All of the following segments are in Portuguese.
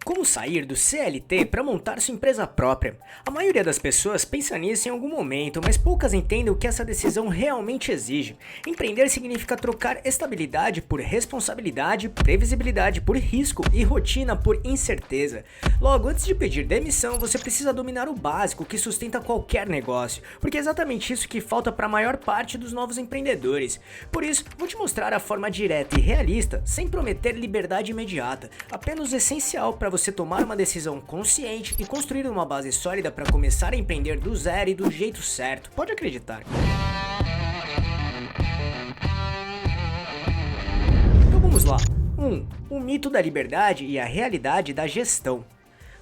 Como sair do CLT para montar sua empresa própria? A maioria das pessoas pensa nisso em algum momento, mas poucas entendem o que essa decisão realmente exige. Empreender significa trocar estabilidade por responsabilidade, previsibilidade por risco e rotina por incerteza. Logo, antes de pedir demissão, você precisa dominar o básico que sustenta qualquer negócio, porque é exatamente isso que falta para a maior parte dos novos empreendedores. Por isso, vou te mostrar a forma direta e realista, sem prometer liberdade imediata, apenas o essencial para você tomar uma decisão consciente e construir uma base sólida para começar a empreender do zero e do jeito certo. Pode acreditar. Então vamos lá. 1. O mito da liberdade e a realidade da gestão.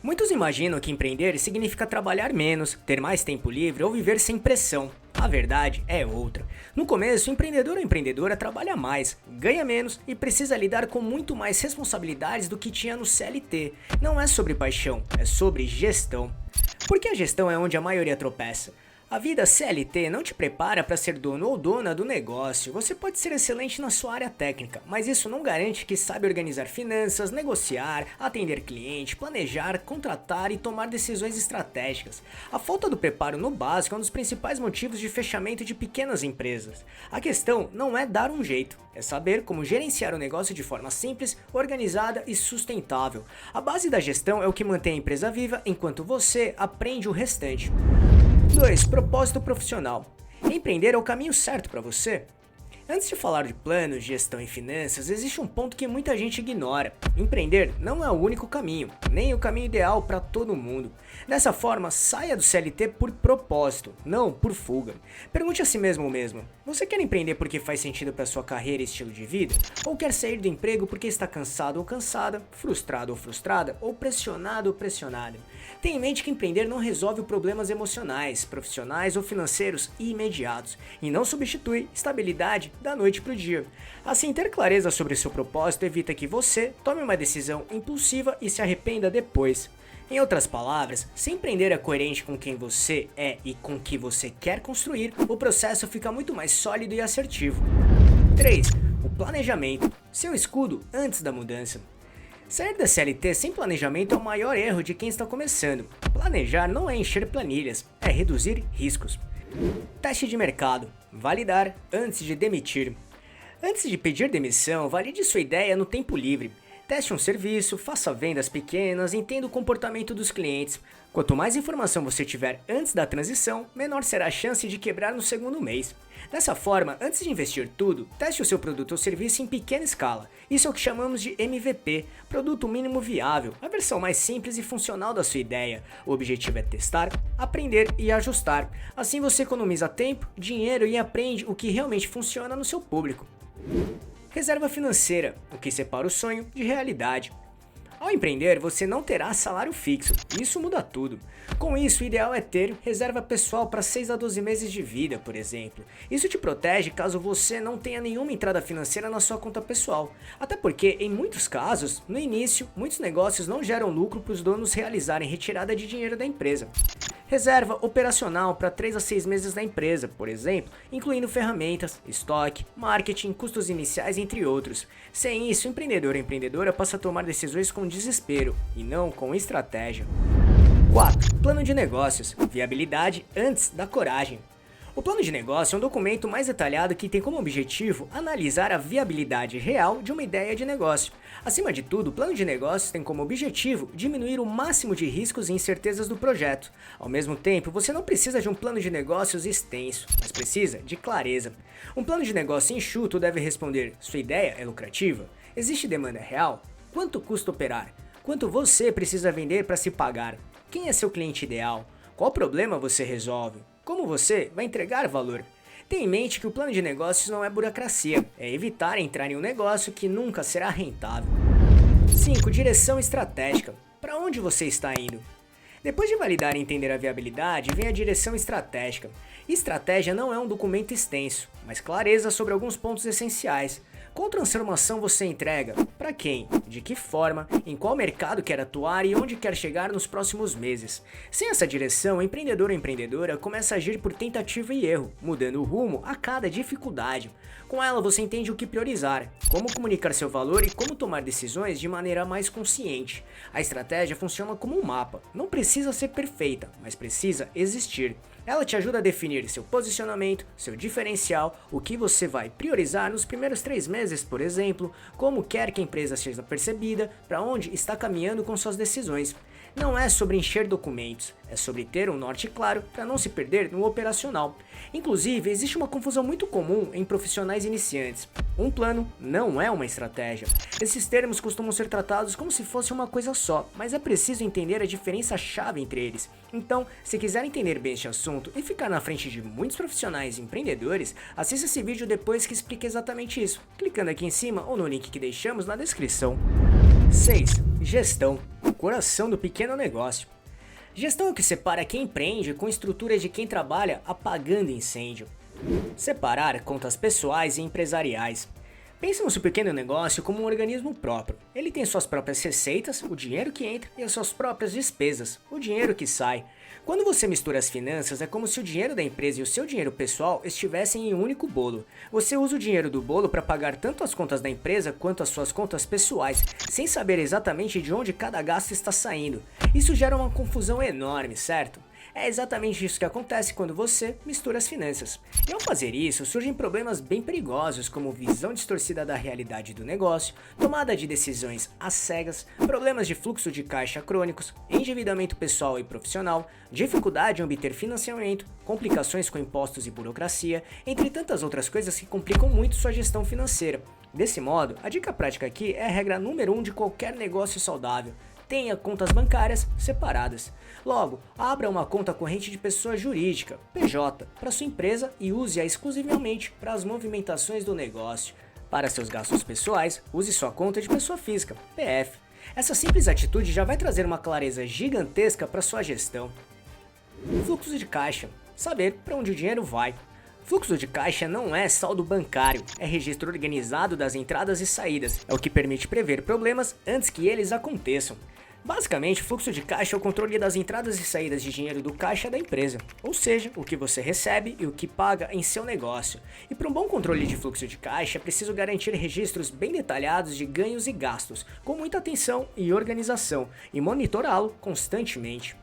Muitos imaginam que empreender significa trabalhar menos, ter mais tempo livre ou viver sem pressão. A verdade é outra. No começo, o empreendedor ou empreendedora trabalha mais, ganha menos e precisa lidar com muito mais responsabilidades do que tinha no CLT. Não é sobre paixão, é sobre gestão. Porque a gestão é onde a maioria tropeça. A vida CLT não te prepara para ser dono ou dona do negócio. Você pode ser excelente na sua área técnica, mas isso não garante que sabe organizar finanças, negociar, atender cliente, planejar, contratar e tomar decisões estratégicas. A falta do preparo no básico é um dos principais motivos de fechamento de pequenas empresas. A questão não é dar um jeito, é saber como gerenciar o negócio de forma simples, organizada e sustentável. A base da gestão é o que mantém a empresa viva enquanto você aprende o restante. 2. Propósito profissional. Empreender é o caminho certo para você? Antes de falar de planos, gestão e finanças, existe um ponto que muita gente ignora. Empreender não é o único caminho, nem o caminho ideal para todo mundo. Dessa forma, saia do CLT por propósito, não por fuga. Pergunte a si mesmo mesmo, você quer empreender porque faz sentido para sua carreira e estilo de vida? Ou quer sair do emprego porque está cansado ou cansada, frustrado ou frustrada, ou pressionado ou pressionada? Tenha em mente que empreender não resolve problemas emocionais, profissionais ou financeiros imediatos, e não substitui estabilidade da noite para o dia. Assim, ter clareza sobre seu propósito evita que você tome uma decisão impulsiva e se arrependa depois. Em outras palavras, se empreender é coerente com quem você é e com o que você quer construir, o processo fica muito mais sólido e assertivo. 3. O planejamento, seu escudo antes da mudança. Sair da CLT sem planejamento é o maior erro de quem está começando. Planejar não é encher planilhas, é reduzir riscos. Teste de mercado. Validar antes de demitir. Antes de pedir demissão, valide sua ideia no tempo livre. Teste um serviço, faça vendas pequenas, entenda o comportamento dos clientes. Quanto mais informação você tiver antes da transição, menor será a chance de quebrar no segundo mês. Dessa forma, antes de investir tudo, teste o seu produto ou serviço em pequena escala. Isso é o que chamamos de MVP, Produto Mínimo Viável, a versão mais simples e funcional da sua ideia. O objetivo é testar, aprender e ajustar. Assim você economiza tempo, dinheiro e aprende o que realmente funciona no seu público. Reserva financeira, o que separa o sonho de realidade. Ao empreender, você não terá salário fixo, isso muda tudo. Com isso, o ideal é ter reserva pessoal para 6 a 12 meses de vida, por exemplo. Isso te protege caso você não tenha nenhuma entrada financeira na sua conta pessoal. Até porque, em muitos casos, no início, muitos negócios não geram lucro para os donos realizarem retirada de dinheiro da empresa. Reserva operacional para 3 a 6 meses da empresa, por exemplo, incluindo ferramentas, estoque, marketing, custos iniciais, entre outros. Sem isso, o empreendedor ou empreendedora passa a tomar decisões com desespero e não com estratégia. 4. Plano de negócios. Viabilidade antes da coragem. O plano de negócio é um documento mais detalhado que tem como objetivo analisar a viabilidade real de uma ideia de negócio. Acima de tudo, o plano de negócios tem como objetivo diminuir o máximo de riscos e incertezas do projeto. Ao mesmo tempo, você não precisa de um plano de negócios extenso, mas precisa de clareza. Um plano de negócio enxuto deve responder: sua ideia é lucrativa? Existe demanda real? Quanto custa operar? Quanto você precisa vender para se pagar? Quem é seu cliente ideal? Qual problema você resolve? Como você vai entregar valor? Tenha em mente que o plano de negócios não é burocracia, é evitar entrar em um negócio que nunca será rentável. 5. Direção estratégica. Para onde você está indo? Depois de validar e entender a viabilidade, vem a direção estratégica. Estratégia não é um documento extenso, mas clareza sobre alguns pontos essenciais. Qual transformação você entrega? Para quem? De que forma? Em qual mercado quer atuar e onde quer chegar nos próximos meses? Sem essa direção, o empreendedor ou empreendedora começa a agir por tentativa e erro, mudando o rumo a cada dificuldade. Com ela você entende o que priorizar, como comunicar seu valor e como tomar decisões de maneira mais consciente. A estratégia funciona como um mapa, não precisa ser perfeita, mas precisa existir. Ela te ajuda a definir seu posicionamento, seu diferencial, o que você vai priorizar nos primeiros 3 meses, por exemplo, como quer que a empresa seja percebida, para onde está caminhando com suas decisões. Não é sobre encher documentos, é sobre ter um norte claro para não se perder no operacional. Inclusive, existe uma confusão muito comum em profissionais iniciantes. Um plano não é uma estratégia. Esses termos costumam ser tratados como se fosse uma coisa só, mas é preciso entender a diferença-chave entre eles. Então, se quiser entender bem este assunto e ficar na frente de muitos profissionais e empreendedores, assista esse vídeo depois que explique exatamente isso, clicando aqui em cima ou no link que deixamos na descrição. 6. Gestão. O coração do pequeno negócio. Gestão é o que separa quem empreende com estrutura de quem trabalha apagando incêndio. Separar contas pessoais e empresariais. Pense no seu pequeno negócio como um organismo próprio. Ele tem suas próprias receitas, o dinheiro que entra, e as suas próprias despesas, o dinheiro que sai. Quando você mistura as finanças, é como se o dinheiro da empresa e o seu dinheiro pessoal estivessem em um único bolo. Você usa o dinheiro do bolo para pagar tanto as contas da empresa quanto as suas contas pessoais, sem saber exatamente de onde cada gasto está saindo. Isso gera uma confusão enorme, certo? É exatamente isso que acontece quando você mistura as finanças. E ao fazer isso, surgem problemas bem perigosos, como visão distorcida da realidade do negócio, tomada de decisões às cegas, problemas de fluxo de caixa crônicos, endividamento pessoal e profissional, dificuldade em obter financiamento, complicações com impostos e burocracia, entre tantas outras coisas que complicam muito sua gestão financeira. Desse modo, a dica prática aqui é a regra número 1 de qualquer negócio saudável. Tenha contas bancárias separadas. Logo, abra uma conta corrente de pessoa jurídica, PJ, para sua empresa e use-a exclusivamente para as movimentações do negócio. Para seus gastos pessoais, use sua conta de pessoa física, PF. Essa simples atitude já vai trazer uma clareza gigantesca para sua gestão. Fluxo de caixa. Saber para onde o dinheiro vai. Fluxo de caixa não é saldo bancário, é registro organizado das entradas e saídas, é o que permite prever problemas antes que eles aconteçam. Basicamente, fluxo de caixa é o controle das entradas e saídas de dinheiro do caixa da empresa, ou seja, o que você recebe e o que paga em seu negócio. E para um bom controle de fluxo de caixa é preciso garantir registros bem detalhados de ganhos e gastos, com muita atenção e organização, e monitorá-lo constantemente.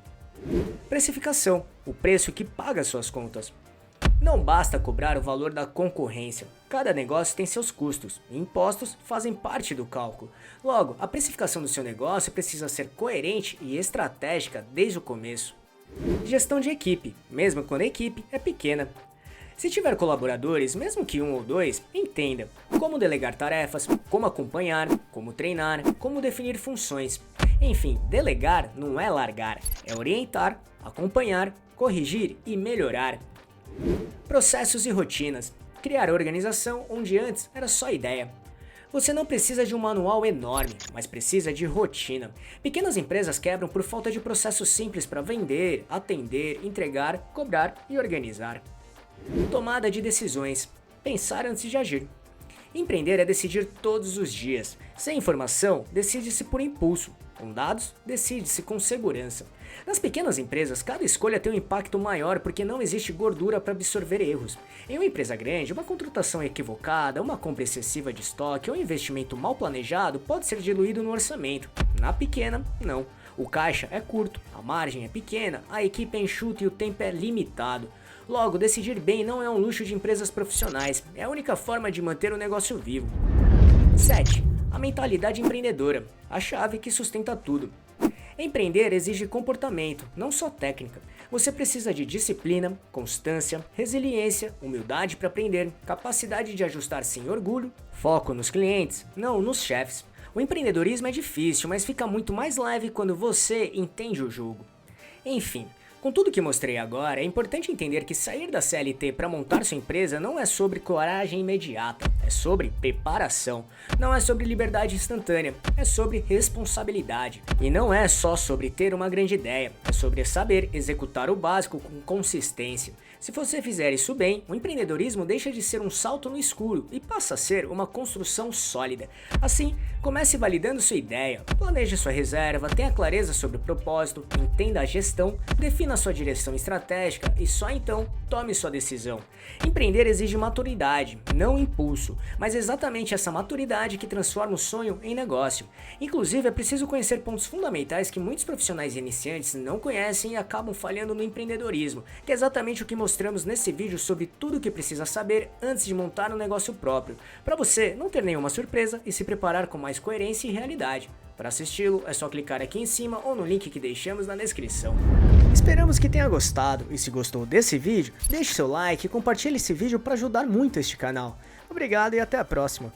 Precificação, o preço que paga suas contas. Não basta cobrar o valor da concorrência. Cada negócio tem seus custos, e impostos fazem parte do cálculo. Logo, a precificação do seu negócio precisa ser coerente e estratégica desde o começo. Gestão de equipe, mesmo quando a equipe é pequena. Se tiver colaboradores, mesmo que 1 ou 2, entenda como delegar tarefas, como acompanhar, como treinar, como definir funções. Enfim, delegar não é largar, é orientar, acompanhar, corrigir e melhorar. Processos e rotinas. Criar organização onde antes era só ideia. Você não precisa de um manual enorme, mas precisa de rotina. Pequenas empresas quebram por falta de processos simples para vender, atender, entregar, cobrar e organizar. Tomada de decisões. Pensar antes de agir. Empreender é decidir todos os dias. Sem informação, decide-se por impulso. Com dados, decide-se com segurança. Nas pequenas empresas, cada escolha tem um impacto maior porque não existe gordura para absorver erros. Em uma empresa grande, uma contratação equivocada, uma compra excessiva de estoque ou um investimento mal planejado pode ser diluído no orçamento. Na pequena, não. O caixa é curto, a margem é pequena, a equipe é enxuta e o tempo é limitado. Logo, decidir bem não é um luxo de empresas profissionais, é a única forma de manter o negócio vivo. 7. A mentalidade empreendedora, a chave que sustenta tudo. Empreender exige comportamento, não só técnica. Você precisa de disciplina, constância, resiliência, humildade para aprender, capacidade de ajustar sem orgulho, foco nos clientes, não nos chefes. O empreendedorismo é difícil, mas fica muito mais leve quando você entende o jogo. Enfim, com tudo que mostrei agora, é importante entender que sair da CLT para montar sua empresa não é sobre coragem imediata, é sobre preparação. Não é sobre liberdade instantânea, é sobre responsabilidade. E não é só sobre ter uma grande ideia, é sobre saber executar o básico com consistência. Se você fizer isso bem, o empreendedorismo deixa de ser um salto no escuro e passa a ser uma construção sólida. Assim, comece validando sua ideia, planeje sua reserva, tenha clareza sobre o propósito, entenda a gestão, defina sua direção estratégica e só então tome sua decisão. Empreender exige maturidade, não impulso, mas é exatamente essa maturidade que transforma o sonho em negócio. Inclusive, é preciso conhecer pontos fundamentais que muitos profissionais iniciantes não conhecem e acabam falhando no empreendedorismo, que é exatamente o que mostramos nesse vídeo sobre tudo o que precisa saber antes de montar um negócio próprio, para você não ter nenhuma surpresa e se preparar com mais coerência e realidade. Para assisti-lo, é só clicar aqui em cima ou no link que deixamos na descrição. Esperamos que tenha gostado e se gostou desse vídeo, deixe seu like e compartilhe esse vídeo para ajudar muito este canal. Obrigado e até a próxima.